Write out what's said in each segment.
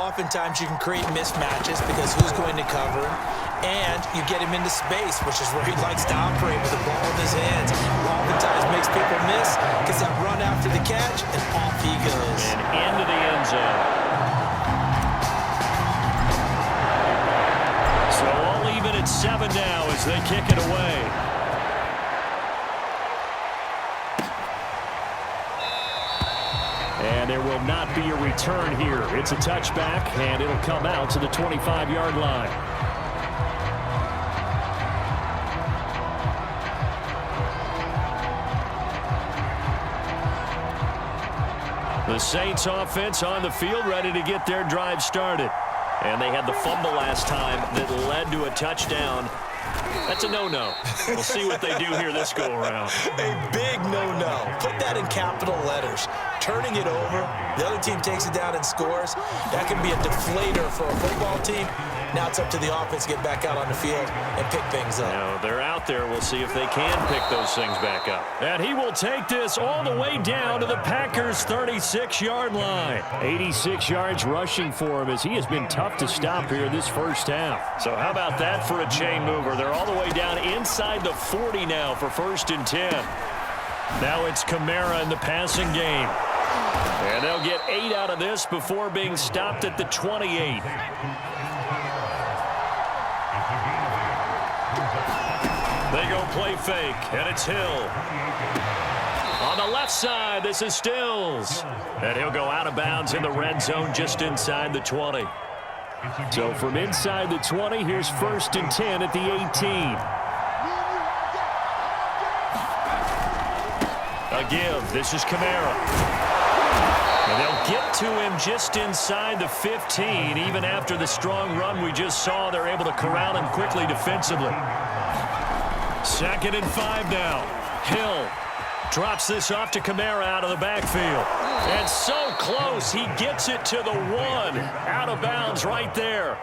oftentimes you can create mismatches because who's going to cover him, and you get him into space, which is where he likes to operate with the ball in his hands. Oftentimes makes people miss because that run after the catch, and off he goes. And into the end zone. So all even at 7 now as they kick it away. And there will not be a return here. It's a touchback, and it'll come out to the 25-yard line. The Saints offense on the field, ready to get their drive started. And they had the fumble last time that led to a touchdown. That's a no-no. We'll see what they do here this go-around. A big no-no. Put that in capital letters. Turning it over, the other team takes it down and scores. That can be a deflator for a football team. Now it's up to the offense to get back out on the field and pick things up. Now they're out there. We'll see if they can pick those things back up. And he will take this all the way down to the Packers' 36-yard line. 86 yards rushing for him as he has been tough to stop here this first half. So how about that for a chain mover? They're all the way down inside the 40 now for 1st and 10. Now it's Kamara in the passing game. And they'll get 8 out of this before being stopped at the 28. They go play fake, and it's Hill. On the left side, this is Stills. And he'll go out of bounds in the red zone just inside the 20. So from inside the 20, here's 1st and 10 at the 18. A give. This is Kamara. And they'll get to him just inside the 15. Even after the strong run we just saw, they're able to corral him quickly defensively. 2nd and 5 now. Hill drops this off to Kamara out of the backfield. And so close, he gets it to the 1. Out of bounds right there.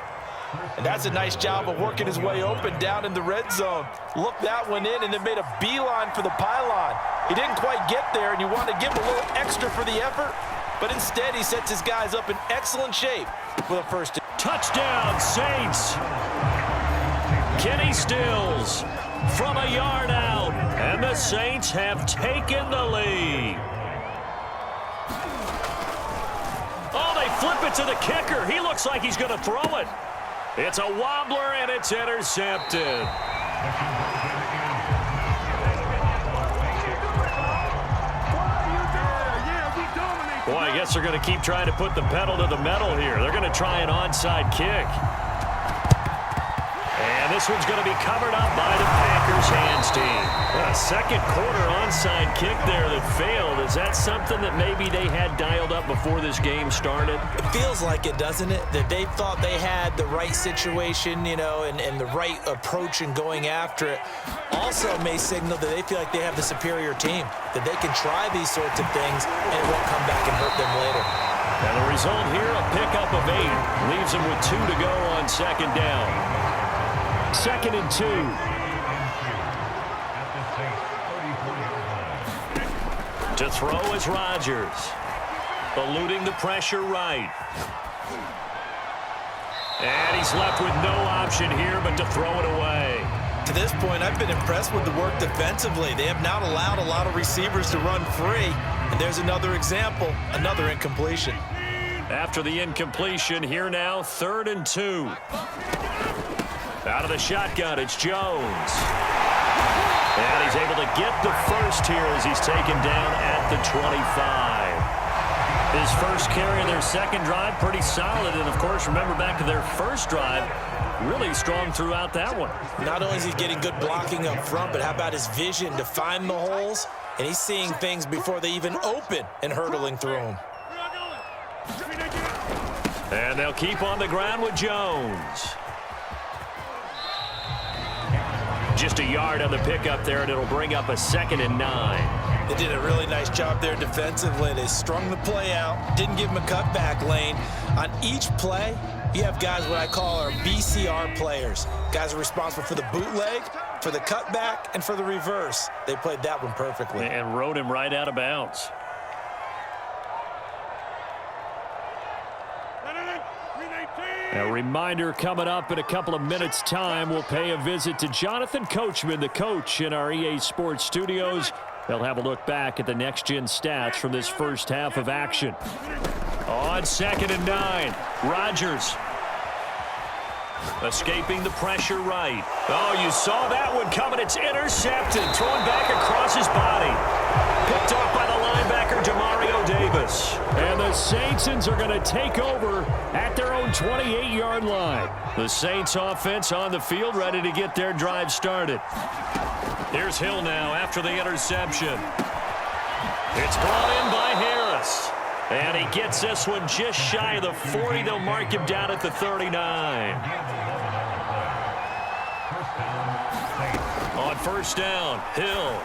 And that's a nice job of working his way open down in the red zone. Looked that one in and then made a beeline for the pylon. He didn't quite get there, and you want to give him a little extra for the effort. But instead, he sets his guys up in excellent shape with a first. Touchdown, Saints. Kenny Stills from a yard out, and the Saints have taken the lead. Oh, they flip it to the kicker. He looks like he's going to throw it. It's a wobbler, and it's intercepted. Boy, I guess they're going to keep trying to put the pedal to the metal here. They're going to try an onside kick. And this one's going to be covered up by the Packers hands team. A second quarter onside kick there that failed. Is that something that maybe they had dialed up before this game started? It feels like it, doesn't it? That they thought they had the right situation, you know, and the right approach in going after it. Also may signal that they feel like they have the superior team, that they can try these sorts of things and it won't come back and hurt them later. And the result here, a pickup of 8. Leaves them with 2 to go on 2nd down. 2nd and 2. To throw is Rodgers. Eluding the pressure right. And he's left with no option here but to throw it away. To this point, I've been impressed with the work defensively. They have not allowed a lot of receivers to run free. And there's another example, another incompletion. After the incompletion, here now, 3rd and 2. Out of the shotgun, it's Jones. And he's able to get the first here as he's taken down at the 25. His first carry of their second drive, pretty solid. And, of course, remember back to their first drive, really strong throughout that one. Not only is he getting good blocking up front, but how about his vision to find the holes? And he's seeing things before they even open and hurtling through them. And they'll keep on the ground with Jones. Just a yard on the pickup there, and it'll bring up a 2nd and 9. They did a really nice job there defensively. They strung the play out, didn't give him a cutback lane. On each play, you have guys what I call our BCR players. Guys are responsible for the bootleg, for the cutback, and for the reverse. They played that one perfectly. And rode him right out of bounds. A reminder coming up in a couple of minutes' time. We'll pay a visit to Jonathan Coachman, the coach in our EA Sports studios. They'll have a look back at the next-gen stats from this first half of action. On 2nd and 9, Rodgers escaping the pressure right. Oh, you saw that one coming. It's intercepted. Thrown back across his body. Picked off by the linebacker, Demario Davis. And the Saints are going to take over at their own 28-yard line. The Saints offense on the field, ready to get their drive started. Here's Hill now after the interception. It's brought in by Harris. And he gets this one just shy of the 40. They'll mark him down at the 39. On 1st down, Hill.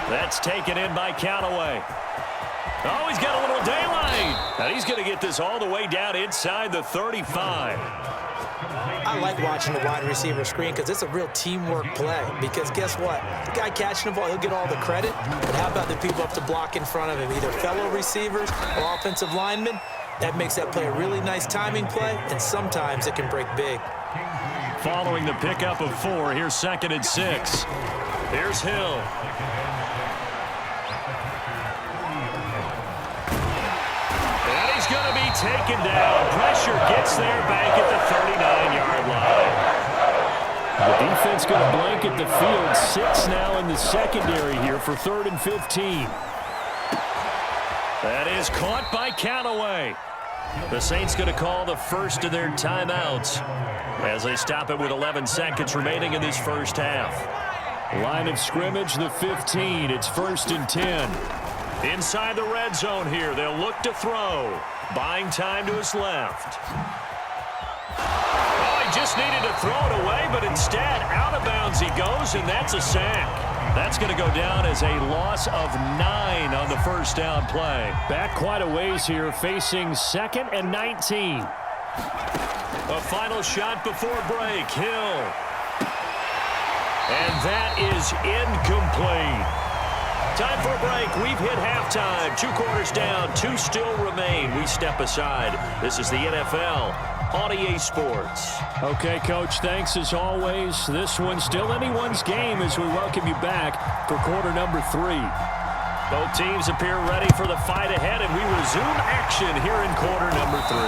That's taken in by Callaway. Oh, he's got a little daylight. And he's going to get this all the way down inside the 35. I like watching the wide receiver screen because it's a real teamwork play. Because guess what? The guy catching the ball, he'll get all the credit. But how about the people up to block in front of him, either fellow receivers or offensive linemen? That makes that play a really nice timing play, and sometimes it can break big. Following the pickup of 4, here's 2nd and 6. Here's Hill. And he's going to be taken down. Pressure gets there back at the 39-yard line. The defense going to blanket the field. 6 now in the secondary here for 3rd and 15. That is caught by Callaway. The Saints going to call the first of their timeouts as they stop it with 11 seconds remaining in this first half. Line of scrimmage, the 15. It's 1st and 10. Inside the red zone here. They'll look to throw. Buying time to his left. Oh, he just needed to throw it away, but instead, out of bounds he goes, and that's a sack. That's going to go down as a loss of 9 on the first down play. Back quite a ways here, facing 2nd and 19. A final shot before break. Hill. And that is incomplete. Time for a break. We've hit halftime. 2 quarters down. 2 still remain. We step aside. This is the NFL on EA Sports. Okay, Coach, thanks as always. This one's still anyone's game as we welcome you back for quarter number 3. Both teams appear ready for the fight ahead, and we resume action here in quarter number 3.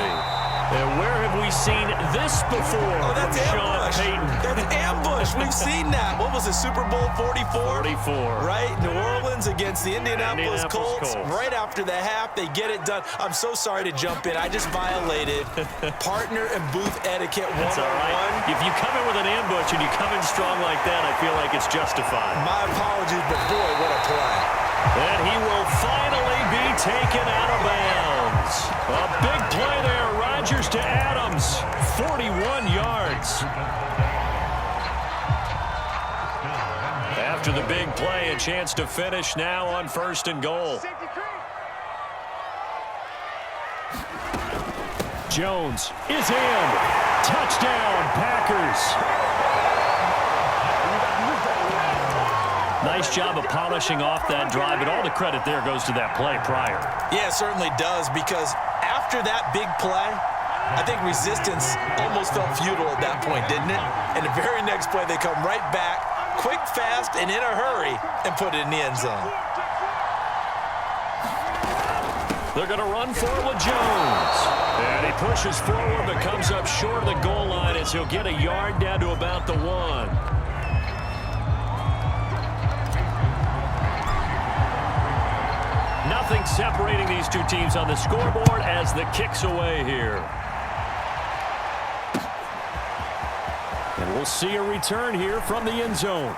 And where have we seen this before? Oh, that's ambush. That's ambush. We've seen that. What was it, Super Bowl 44? 44. Right? New Orleans against the Indianapolis Colts. Right after the half, they get it done. I'm so sorry to jump in. I just violated partner and booth etiquette 101. That's all right. If you come in with an ambush and you come in strong like that, I feel like it's justified. My apologies, but boy, what a play. And he will finally be taken out of bounds. A big play there. Rodgers to Adams. 41 yards. After the big play, a chance to finish now on 1st and goal. Jones is in. Touchdown, Packers. Nice job of polishing off that drive, but all the credit there goes to that play prior. Yeah, it certainly does, because after that big play, I think resistance almost felt futile at that point, didn't it? And the very next play, they come right back, quick, fast, and in a hurry, and put it in the end zone. They're going to run for it with Jones. And he pushes forward, but comes up short of the goal line as he'll get a yard down to about the 1. Nothing separating these two teams on the scoreboard as the kick's away here. And we'll see a return here from the end zone.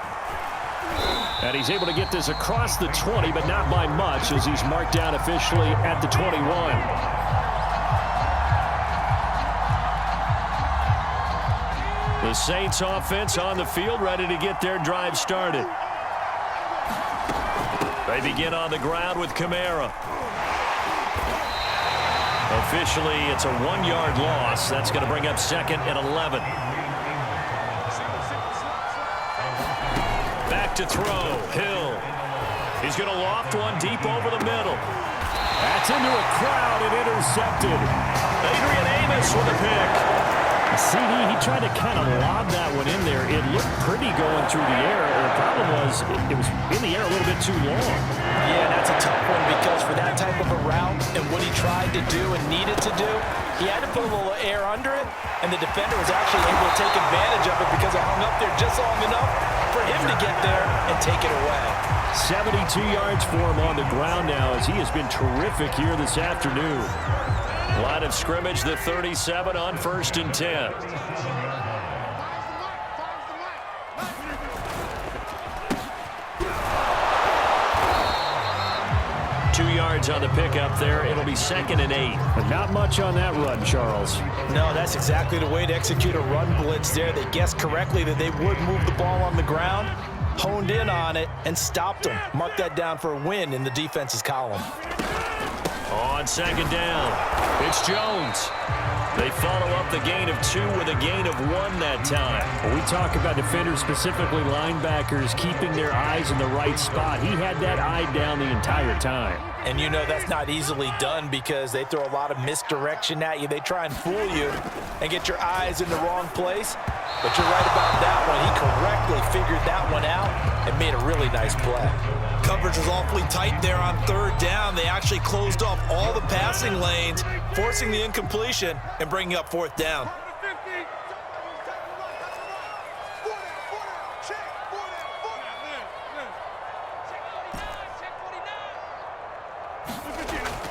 And he's able to get this across the 20, but not by much as he's marked down officially at the 21. The Saints offense on the field, ready to get their drive started. They begin on the ground with Kamara. Officially, it's a 1-yard loss. That's going to bring up 2nd and 11. Back to throw. Hill. He's going to loft one deep over the middle. That's into a crowd and intercepted. Adrian Amos with a pick. CD, he tried to kind of lob that one in there. It looked pretty going through the air. The problem was it was in the air a little bit too long. Yeah, that's a tough one because for that type of a route and what he tried to do and needed to do, he had to put a little air under it, and the defender was actually able to take advantage of it because it hung up there just long enough for him to get there and take it away. 72 yards for him on the ground now as he has been terrific here this afternoon. Line of scrimmage, the 37 on 1st and 10. On the pickup there. It'll be 2nd and 8. But not much on that run, Charles. No, that's exactly the way to execute a run blitz there. They guessed correctly that they would move the ball on the ground, honed in on it, and stopped them. Mark that down for a win in the defense's column. On 2nd down, it's Jones. They follow up the gain of 2 with a gain of 1 that time. When we talk about defenders, specifically linebackers, keeping their eyes in the right spot, he had that eye down the entire time. And you know that's not easily done because they throw a lot of misdirection at you. They try and fool you and get your eyes in the wrong place. But you're right about that one. He correctly figured that one out and made a really nice play. Coverage was awfully tight there on 3rd down. They actually closed off all the passing lanes, forcing the incompletion and bringing up 4th down.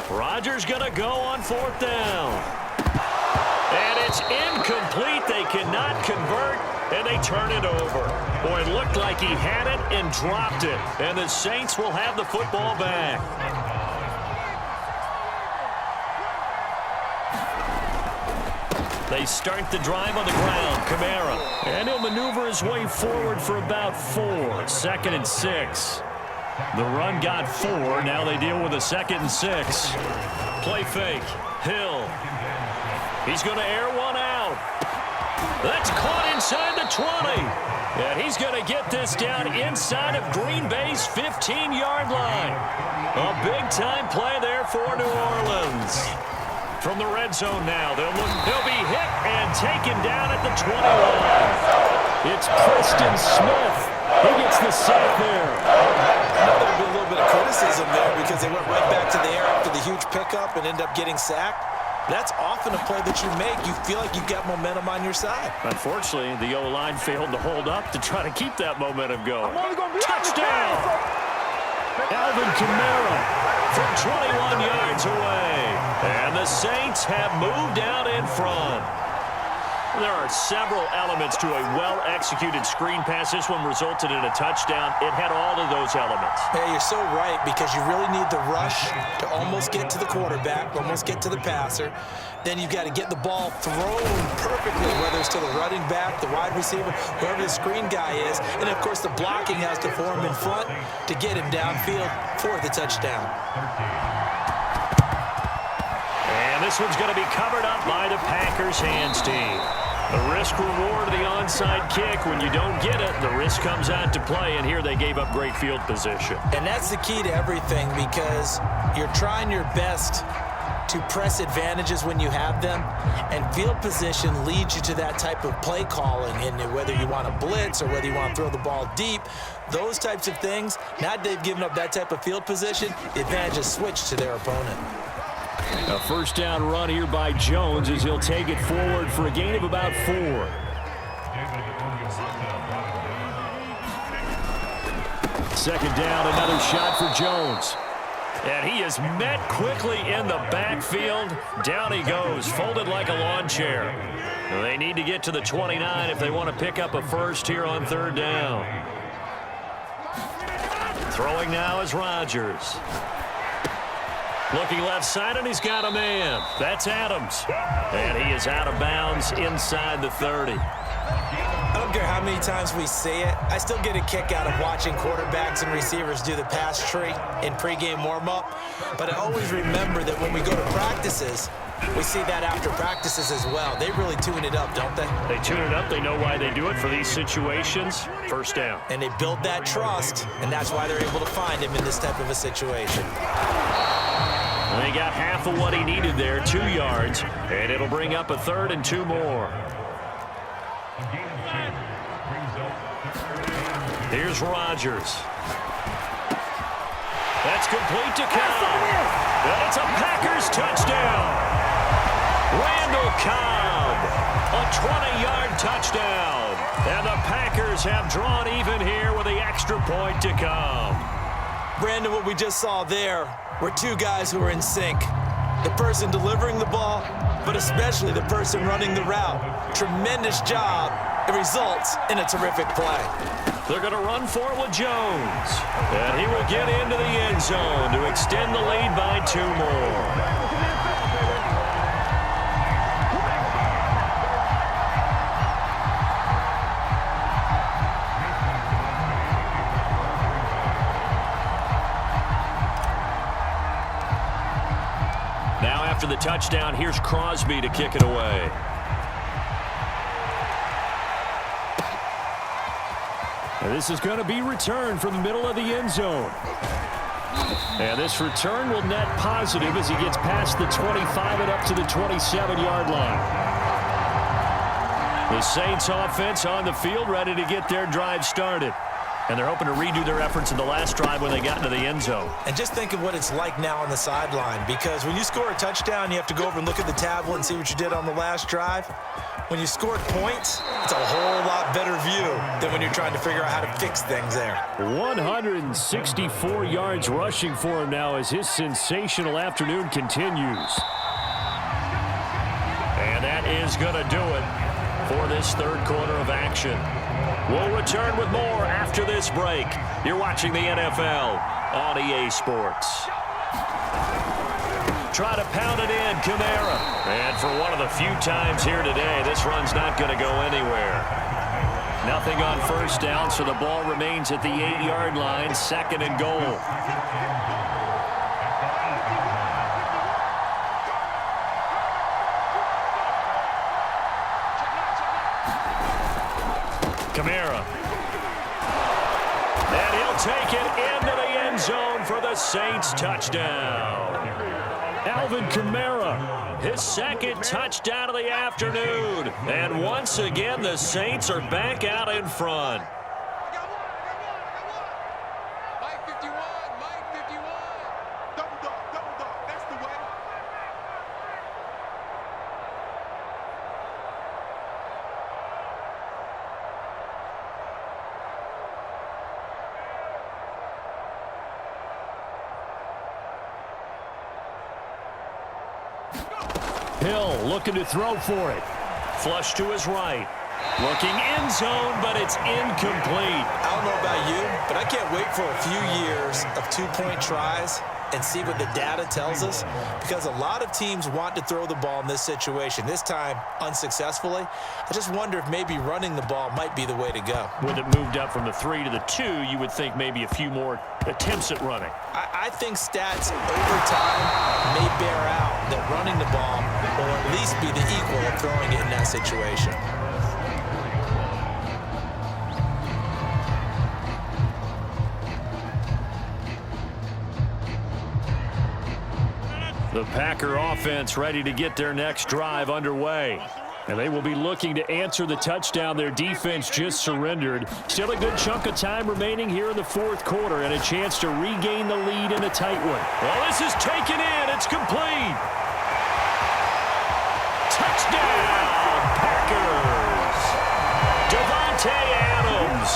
Rodgers gonna go on 4th down. And it's incomplete. They cannot convert, and they turn it over. Boy, it looked like he had it and dropped it. And the Saints will have the football back. They start the drive on the ground. Kamara. And he'll maneuver his way forward for about 4. 2nd and 6. The run got 4. Now they deal with a 2nd and 6. Play fake. Hill. He's going to air one out. That's caught inside the 20. And he's going to get this down inside of Green Bay's 15-yard line. A big-time play there for New Orleans. From the red zone now, they'll be hit and taken down at the 20-line. It's Preston Smith. He gets the sack there. There'll be a little bit of criticism there because they went right back to the air after the huge pickup and end up getting sacked. That's often a play that you make. You feel like you've got momentum on your side. Unfortunately, the O-line failed to hold up to try to keep that momentum going. Touchdown! Alvin Kamara from 21 yards away. And the Saints have moved out in front. There are several elements to a well-executed screen pass. This one resulted in a touchdown. It had all of those elements. Yeah, you're so right because you really need the rush to almost get to the quarterback, almost get to the passer. Then you've got to get the ball thrown perfectly, whether it's to the running back, the wide receiver, whoever the screen guy is. And, of course, the blocking has to form in front to get him downfield for the touchdown. And this one's going to be covered up by the Packers hands team. The risk-reward of the onside kick. When you don't get it, the risk comes out to play, and here they gave up great field position. And that's the key to everything because you're trying your best to press advantages when you have them, and field position leads you to that type of play calling, and whether you want to blitz or whether you want to throw the ball deep, those types of things, now that they've given up that type of field position, the advantage is switched to their opponent. A first down run here by Jones as he'll take it forward for a gain of about 4. Second down, another shot for Jones. And he is met quickly in the backfield. Down he goes, folded like a lawn chair. They need to get to the 29 if they want to pick up a first here on 3rd down. Throwing now is Rodgers. Looking left side, and he's got a man. That's Adams. And he is out of bounds inside the 30. I don't care how many times we say it, I still get a kick out of watching quarterbacks and receivers do the pass tree in pregame warm-up. But I always remember that when we go to practices, we see that after practices as well. They really tune it up, don't they? They tune it up. They know why they do it for these situations. First down. And they build that trust, and that's why they're able to find him in this type of a situation. And they got half of what he needed there, 2 yards, and it'll bring up a 3rd and 2 more. Here's Rodgers. That's complete to Cobb. And it's a Packers touchdown. Randall Cobb, a 20-yard touchdown. And the Packers have drawn even here with the extra point to come. Brandon, what we just saw there were two guys who were in sync. The person delivering the ball, but especially the person running the route. Tremendous job. It results in a terrific play. They're going to run for it with Jones. And he will get into the end zone to extend the lead by 2 more. Now after the touchdown, here's Crosby to kick it away. And this is going to be returned from the middle of the end zone. And this return will net positive as he gets past the 25 and up to the 27-yard line. The Saints offense on the field ready to get their drive started. And they're hoping to redo their efforts in the last drive when they got into the end zone. And just think of what it's like now on the sideline, because when you score a touchdown, you have to go over and look at the tablet and see what you did on the last drive. When you scored points, it's a whole lot better view than when you're trying to figure out how to fix things there. 164 yards rushing for him now as his sensational afternoon continues. And that is going to do it for this third quarter of action. We'll return with more after this break. You're watching the NFL on EA Sports. Try to pound it in, Kamara. And for one of the few times here today, this run's not going to go anywhere. Nothing on first down, so the ball remains at the 8-yard line, 2nd and goal. Kamara. And he'll take it into the end zone for the Saints touchdown. Alvin Kamara, his 2nd touchdown of the afternoon. And once again, the Saints are back out in front. Mike 51, Mike 51. Double dog, that's the way. Hill looking to throw for it. Flush to his right. Looking end zone, but it's incomplete. I don't know about you, but I can't wait for a few years of two-point tries and see what the data tells us, because a lot of teams want to throw the ball in this situation, this time unsuccessfully. I just wonder if maybe running the ball might be the way to go. With it moved up from the 3 to the 2, you would think maybe a few more attempts at running. I think stats over time may bear out that running the ball will at least be the equal of throwing it in that situation. The Packer offense ready to get their next drive underway. And they will be looking to answer the touchdown their defense just surrendered. Still a good chunk of time remaining here in the fourth quarter and a chance to regain the lead in a tight one. Well, this is taken in. It's complete. Touchdown, Packers. Devontae Adams,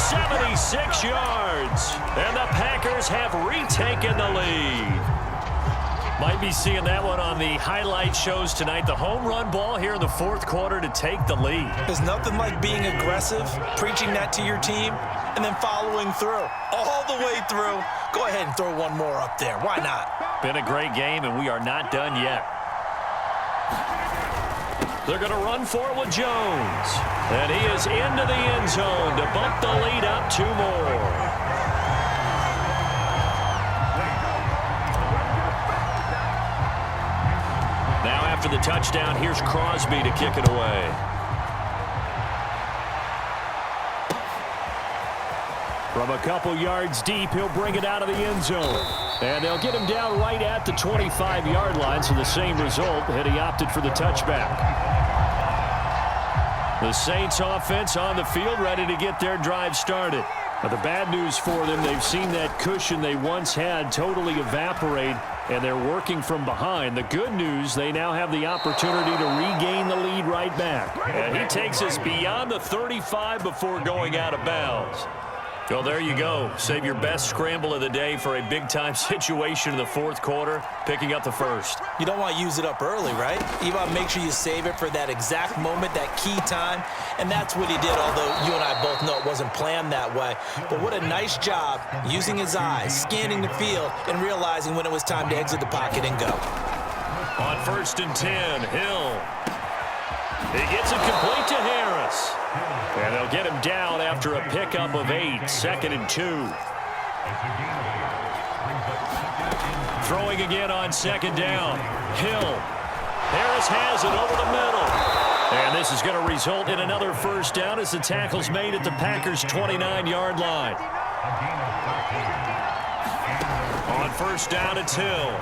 76 yards. And the Packers have retaken the lead. Might be seeing that one on the highlight shows tonight. The home run ball here in the fourth quarter to take the lead. There's nothing like being aggressive, preaching that to your team, and then following through. All the way through. Go ahead and throw one more up there. Why not? Been a great game, and we are not done yet. They're going to run for it with Jones. And he is into the end zone to bump the lead up 2 more. After the touchdown, here's Crosby to kick it away. From a couple yards deep, he'll bring it out of the end zone. And they'll get him down right at the 25-yard line, so the same result had he opted for the touchback. The Saints offense on the field, ready to get their drive started. Now, the bad news for them, they've seen that cushion they once had totally evaporate, and they're working from behind. The good news, they now have the opportunity to regain the lead right back. And he takes us beyond the 35 before going out of bounds. Well, there you go. Save your best scramble of the day for a big-time situation in the fourth quarter, picking up the first. You don't want to use it up early, right? You want to make sure you save it for that exact moment, that key time, and that's what he did, although you and I both know it wasn't planned that way. But what a nice job using his eyes, scanning the field, and realizing when it was time to exit the pocket and go. On 1st and 10, Hill. He gets it complete to Harris. And they'll get him down after a pickup of 8, 2nd and 2. Throwing again on 2nd down. Hill. Harris has it over the middle. And this is going to result in another first down as the tackle's made at the Packers' 29-yard line. On 1st down, it's Hill.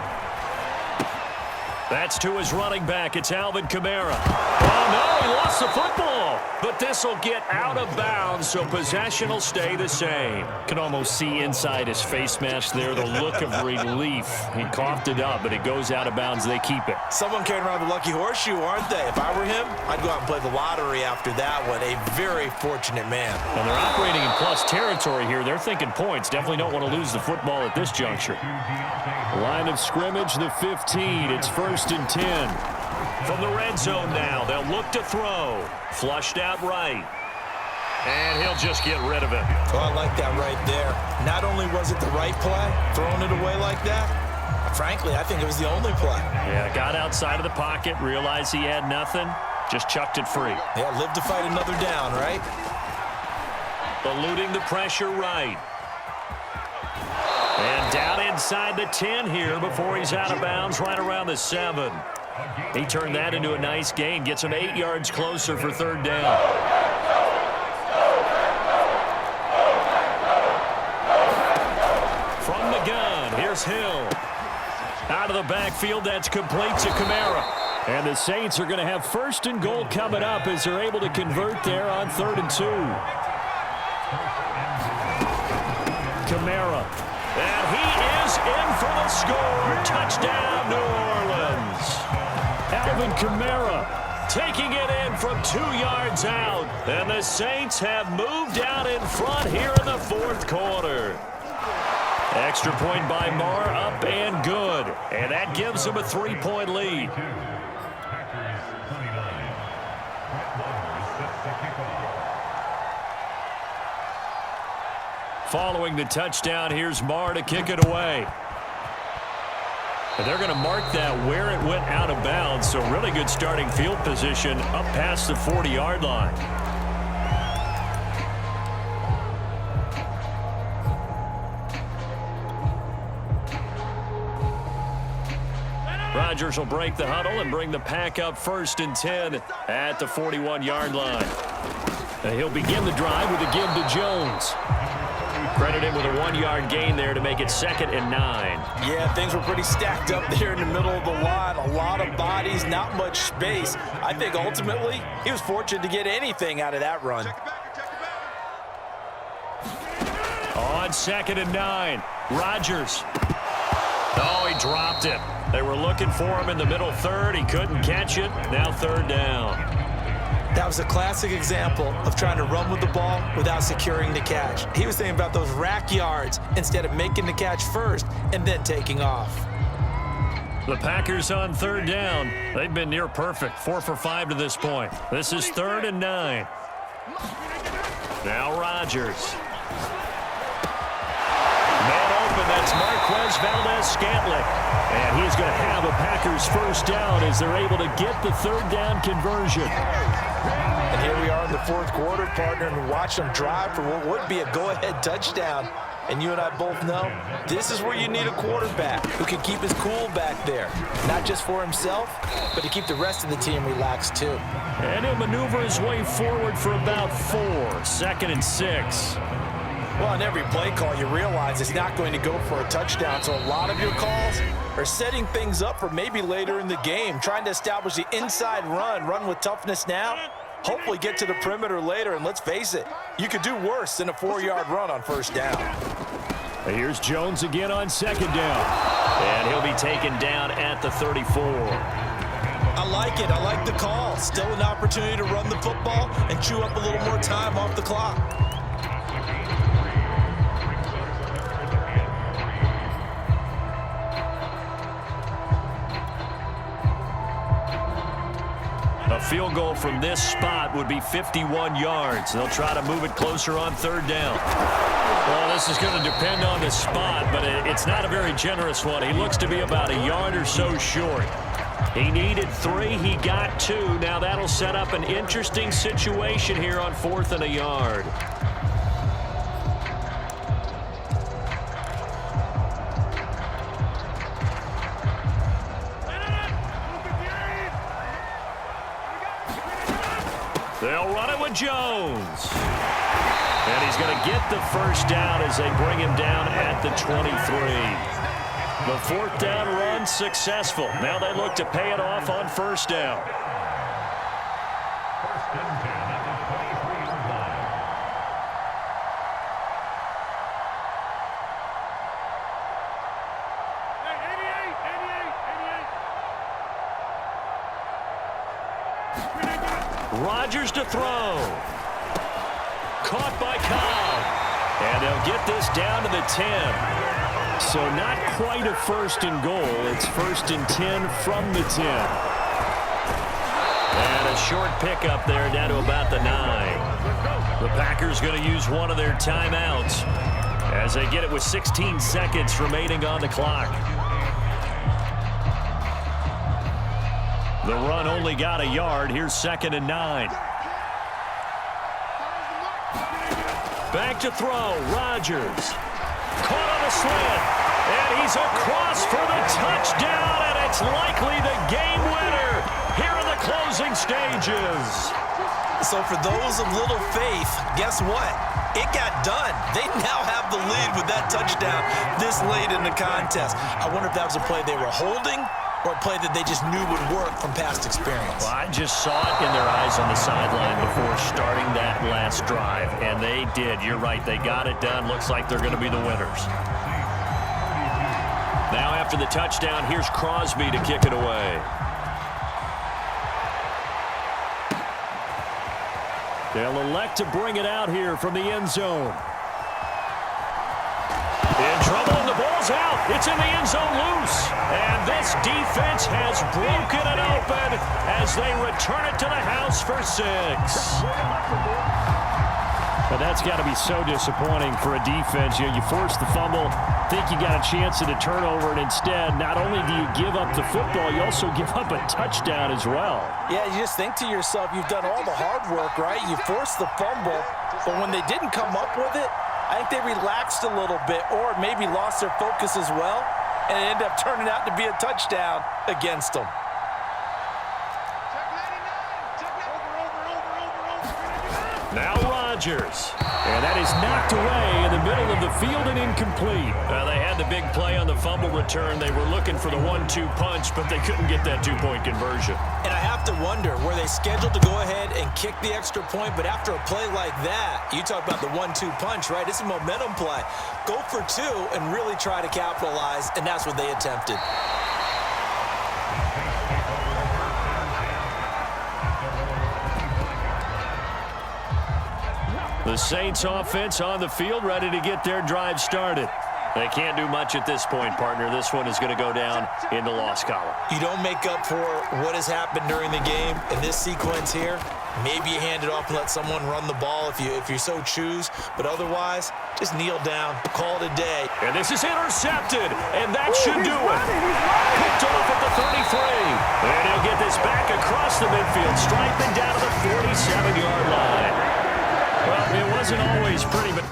That's to his running back. It's Alvin Kamara. Oh, no, he lost the football. But this will get out of bounds, so possession will stay the same. Can almost see inside his face mask there the look of relief. He coughed it up, but it goes out of bounds. They keep it. Someone carrying around the lucky horseshoe, aren't they? If I were him, I'd go out and play the lottery after that one. A very fortunate man. And they're operating in plus territory here. They're thinking points. Definitely don't want to lose the football at this juncture. Line of scrimmage, the 15. It's 1st and 10. From the red zone now, they'll look to throw. Flushed out right. And he'll just get rid of it. Oh, I like that right there. Not only was it the right play, throwing it away like that, frankly, I think it was the only play. Yeah, got outside of the pocket, realized he had nothing, just chucked it free. Yeah, live to fight another down, right? Eluding the pressure right. And down inside the 10 here before he's out of bounds right around the 7. He turned that into a nice gain, gets him 8 yards closer for 3rd down. From the gun, here's Hill. Out of the backfield, that's complete to Kamara. And the Saints are going to have 1st and goal coming up as they're able to convert there on 3rd and 2. Kamara. And he is in for the score. Touchdown, New Orleans. Alvin Kamara taking it in from 2 yards out. And the Saints have moved out in front here in the fourth quarter. Extra point by Marr, up and good. And that gives them a 3-point lead. Following the touchdown, here's Marr to kick it away. And they're going to mark that where it went out of bounds, so really good starting field position up past the 40-yard line. Rodgers will break the huddle and bring the pack up 1st and 10 at the 41-yard line. And he'll begin the drive with a give to Jones. Credit him with a 1-yard gain there to make it 2nd and 9. Yeah, things were pretty stacked up there in the middle of the line. A lot of bodies, not much space. I think ultimately he was fortunate to get anything out of that run. On 2nd and 9, Rodgers. Oh, he dropped it. They were looking for him in the middle 3rd. He couldn't catch it. Now 3rd down. That was a classic example of trying to run with the ball without securing the catch. He was thinking about those rack yards instead of making the catch first and then taking off. The Packers on 3rd down. They've been near perfect, 4 for 5 to this point. This is 3rd and 9. Now Rodgers. Man open, that's Marquez Valdez-Scantling. And he's going to have a Packers first down as they're able to get the 3rd down conversion. And here we are in the fourth quarter, partner, and watch them drive for what would be a go-ahead touchdown. And you and I both know this is where you need a quarterback who can keep his cool back there. Not just for himself, but to keep the rest of the team relaxed too. And he'll maneuver his way forward for about 4, 2nd and 6. Well, on every play call, you realize it's not going to go for a touchdown. So a lot of your calls are setting things up for maybe later in the game, trying to establish the inside run with toughness now, Hopefully get to the perimeter later, and let's face it, you could do worse than a 4-yard run on first down. Here's Jones again on second down. And he'll be taken down at the 34. I like it. I like the call. Still an opportunity to run the football and chew up a little more time off the clock. A field goal from this spot would be 51 yards. They'll try to move it closer on third down. Well, this is going to depend on the spot, but it's not a very generous one. He looks to be about a yard or so short. He needed 3. He got 2. Now that'll set up an interesting situation here on 4th and a yard. They'll run it with Jones. And he's going to get the first down as they bring him down at the 23. The 4th down run successful. Now they look to pay it off on first down. Rodgers to throw. Caught by Cobb. And they'll get this down to the 10. So not quite a 1st and goal. It's 1st and 10 from the 10. And a short pickup there down to about the 9. The Packers going to use one of their timeouts as they get it with 16 seconds remaining on the clock. The run only got a yard. Here's 2nd and 9. Back to throw. Rodgers. Caught on a slant. And he's across for the touchdown. And it's likely the game winner here in the closing stages. So for those of little faith, guess what? It got done. They now have the lead with that touchdown this late in the contest. I wonder if that was a play they were holding or a play that they just knew would work from past experience. Well, I just saw it in their eyes on the sideline before starting that last drive, and they did. You're right. They got it done. Looks like they're going to be the winners. Now after the touchdown, here's Crosby to kick it away. They'll elect to bring it out here from the end zone. In trouble, and the ball's out. It's in the end zone loose. And this defense has broken it open as they return it to the house for 6. But that's got to be so disappointing for a defense. You force the fumble, think you got a chance at a turnover, and instead, not only do you give up the football, you also give up a touchdown as well. Yeah, you just think to yourself, you've done all the hard work, right? You forced the fumble, but when they didn't come up with it, I think they relaxed a little bit or maybe lost their focus as well, and it ended up turning out to be a touchdown against them. Now Rodgers. And that is knocked away in the middle of the field and incomplete. They had the big play on the fumble return. They were looking for the 1-2 punch, but they couldn't get that 2-point conversion. And I have to wonder, were they scheduled to go ahead and kick the extra point, but after a play like that, you talk about the 1-2 punch, right? It's a momentum play. Go for 2 and really try to capitalize, and that's what they attempted. The Saints offense on the field, ready to get their drive started. They can't do much at this point, partner. This one is going to go down in the loss column. You don't make up for what has happened during the game in this sequence here. Maybe you hand it off and let someone run the ball if you so choose. But otherwise, just kneel down, call it a day. And this is intercepted, and that should do it. Picked off at the 33. And he'll get this back across the midfield, striping down to the 47-yard line. Well, it wasn't always pretty, but